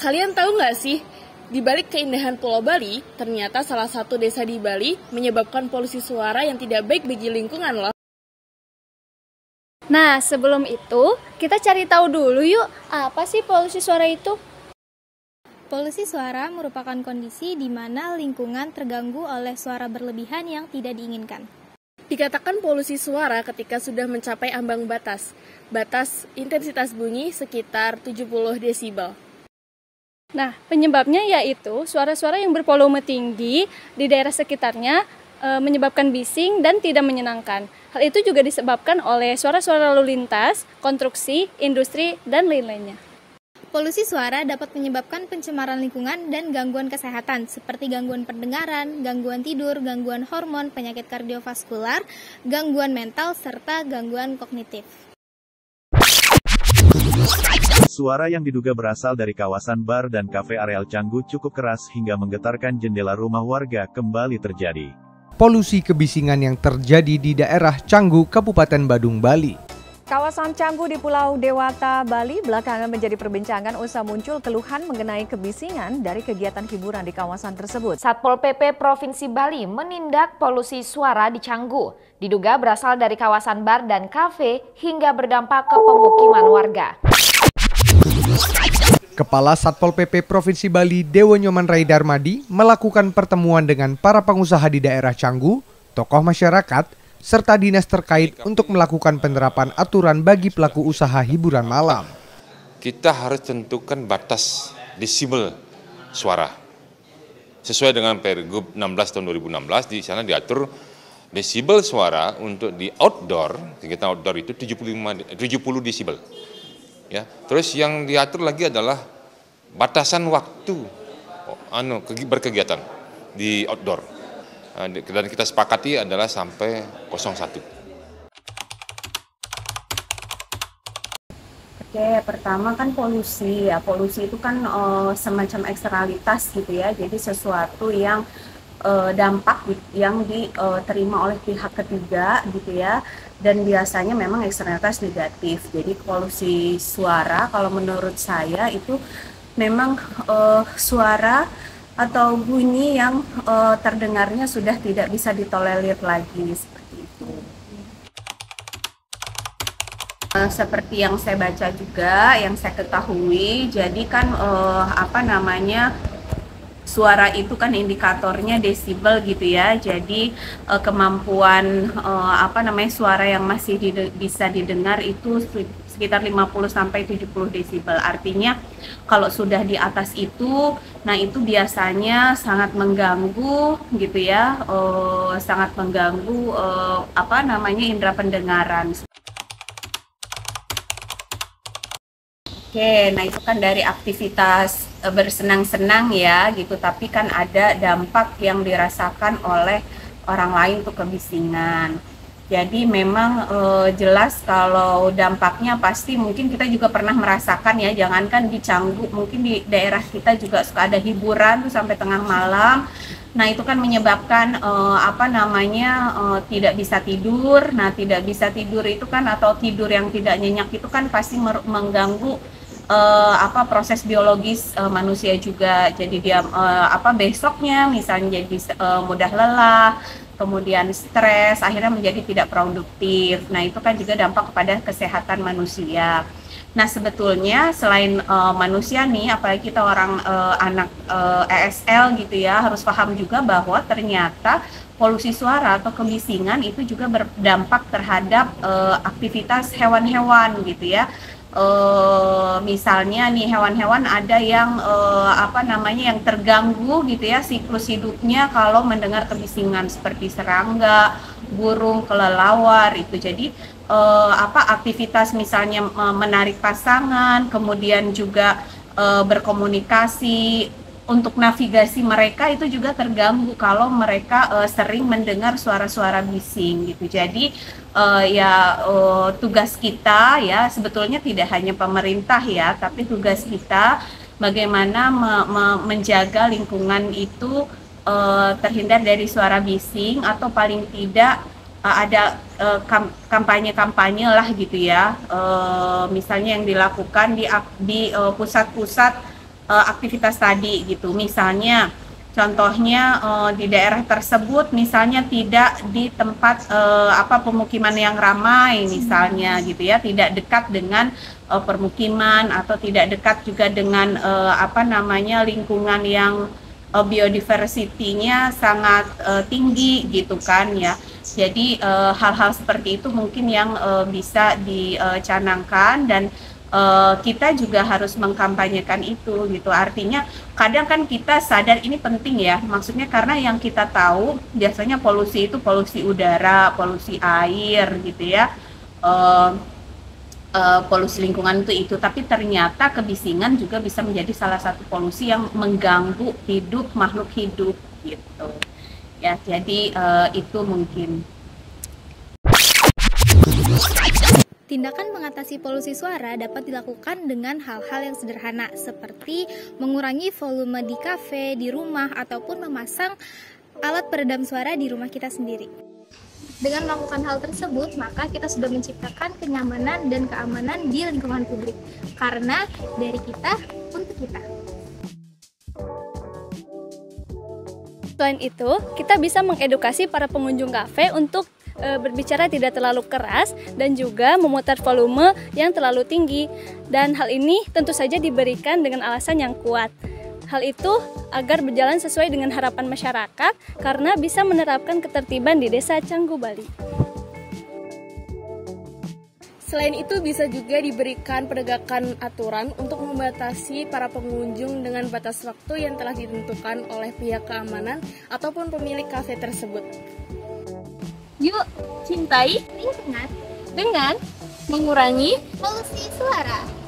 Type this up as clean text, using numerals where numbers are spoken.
Kalian tahu nggak sih, di balik keindahan Pulau Bali, ternyata salah satu desa di Bali menyebabkan polusi suara yang tidak baik bagi lingkungan loh. Nah, sebelum itu, kita cari tahu dulu yuk, apa sih polusi suara itu? Polusi suara merupakan kondisi di mana lingkungan terganggu oleh suara berlebihan yang tidak diinginkan. Dikatakan polusi suara ketika sudah mencapai ambang batas intensitas bunyi sekitar 70 desibel. Nah, penyebabnya yaitu suara-suara yang bervolume tinggi di daerah sekitarnya menyebabkan bising dan tidak menyenangkan. Hal itu juga disebabkan oleh suara-suara lalu lintas, konstruksi, industri, dan lain-lainnya. Polusi suara dapat menyebabkan pencemaran lingkungan dan gangguan kesehatan seperti gangguan pendengaran, gangguan tidur, gangguan hormon, penyakit kardiovaskular, gangguan mental, serta gangguan kognitif. Suara yang diduga berasal dari kawasan bar dan kafe areal Canggu cukup keras hingga menggetarkan jendela rumah warga kembali terjadi. Polusi kebisingan yang terjadi di daerah Canggu, Kabupaten Badung, Bali. Kawasan Canggu di Pulau Dewata, Bali belakangan menjadi perbincangan usai muncul keluhan mengenai kebisingan dari kegiatan hiburan di kawasan tersebut. Satpol PP Provinsi Bali menindak polusi suara di Canggu. Diduga berasal dari kawasan bar dan kafe hingga berdampak ke pemukiman warga. Kepala Satpol PP Provinsi Bali, Dewo Nyoman Rai Darmadi, melakukan pertemuan dengan para pengusaha di daerah Canggu, tokoh masyarakat, serta dinas terkait untuk melakukan penerapan aturan bagi pelaku usaha hiburan malam. Kita harus tentukan batas desibel suara. Sesuai dengan Pergub 16 tahun 2016, di sana diatur desibel suara untuk di outdoor, kegiatan outdoor itu 70 desibel. Ya, terus yang diatur lagi adalah batasan waktu berkegiatan di outdoor. Dan kita sepakati adalah sampai 01. Oke, pertama kan polusi ya. Polusi itu kan semacam eksternalitas gitu ya. Jadi sesuatu yang dampak yang diterima oleh pihak ketiga gitu ya. Dan biasanya memang eksternalitas negatif. Jadi polusi suara kalau menurut saya itu memang suara atau bunyi yang terdengarnya sudah tidak bisa ditolerir lagi seperti itu. Seperti yang saya baca juga, yang saya ketahui, jadi kan suara itu kan indikatornya desibel gitu ya. Jadi kemampuan suara yang masih bisa didengar itu sekitar 50 sampai 70 desibel. Artinya kalau sudah di atas itu, nah itu biasanya sangat mengganggu gitu ya. Sangat mengganggu indera pendengaran. Oke, nah itu kan dari aktivitas bersenang-senang ya gitu, tapi kan ada dampak yang dirasakan oleh orang lain tuh kebisingan. Jadi memang jelas kalau dampaknya pasti mungkin kita juga pernah merasakan ya, jangankan di Canggu, mungkin di daerah kita juga suka ada hiburan tuh sampai tengah malam. Nah itu kan menyebabkan tidak bisa tidur. Nah tidak bisa tidur itu kan, atau tidur yang tidak nyenyak itu kan pasti mengganggu proses biologis manusia juga. Jadi dia besoknya misalnya jadi mudah lelah, kemudian stres, akhirnya menjadi tidak produktif. Nah itu kan juga dampak kepada kesehatan manusia. Nah sebetulnya selain manusia nih, apalagi kita orang anak ESL gitu ya, harus paham juga bahwa ternyata polusi suara atau kebisingan itu juga berdampak terhadap aktivitas hewan-hewan gitu ya. Misalnya nih hewan-hewan ada yang yang terganggu gitu ya siklus hidupnya kalau mendengar kebisingan, seperti serangga, burung, kelelawar itu. Jadi aktivitas misalnya menarik pasangan, kemudian juga berkomunikasi, untuk navigasi mereka itu juga terganggu kalau mereka sering mendengar suara-suara bising gitu. Jadi tugas kita ya sebetulnya tidak hanya pemerintah ya, tapi tugas kita bagaimana menjaga lingkungan itu terhindar dari suara bising, atau paling tidak ada kampanye-kampanye lah gitu ya, misalnya yang dilakukan di pusat-pusat aktivitas tadi gitu. Misalnya contohnya di daerah tersebut misalnya tidak di tempat pemukiman yang ramai misalnya gitu ya, tidak dekat dengan permukiman atau tidak dekat juga dengan lingkungan yang biodiversity-nya sangat tinggi gitu kan ya. Jadi hal-hal seperti itu mungkin yang bisa dicanangkan dan kita juga harus mengkampanyekan itu gitu. Artinya kadang kan kita sadar ini penting ya, maksudnya karena yang kita tahu biasanya polusi itu polusi udara, polusi air gitu ya, polusi lingkungan itu, tapi ternyata kebisingan juga bisa menjadi salah satu polusi yang mengganggu hidup makhluk hidup gitu ya. Jadi itu mungkin. Tindakan mengatasi polusi suara dapat dilakukan dengan hal-hal yang sederhana seperti mengurangi volume di kafe, di rumah, ataupun memasang alat peredam suara di rumah kita sendiri. Dengan melakukan hal tersebut, maka kita sudah menciptakan kenyamanan dan keamanan di lingkungan publik. Karena dari kita untuk kita. Selain itu, kita bisa mengedukasi para pengunjung kafe untuk berbicara tidak terlalu keras dan juga memutar volume yang terlalu tinggi. Dan hal ini tentu saja diberikan dengan alasan yang kuat. Hal itu agar berjalan sesuai dengan harapan masyarakat karena bisa menerapkan ketertiban di Desa Canggu, Bali. Selain itu bisa juga diberikan penegakan aturan untuk membatasi para pengunjung dengan batas waktu yang telah ditentukan oleh pihak keamanan ataupun pemilik kafe tersebut. Yuk, cintai lingkungan dengan mengurangi polusi suara.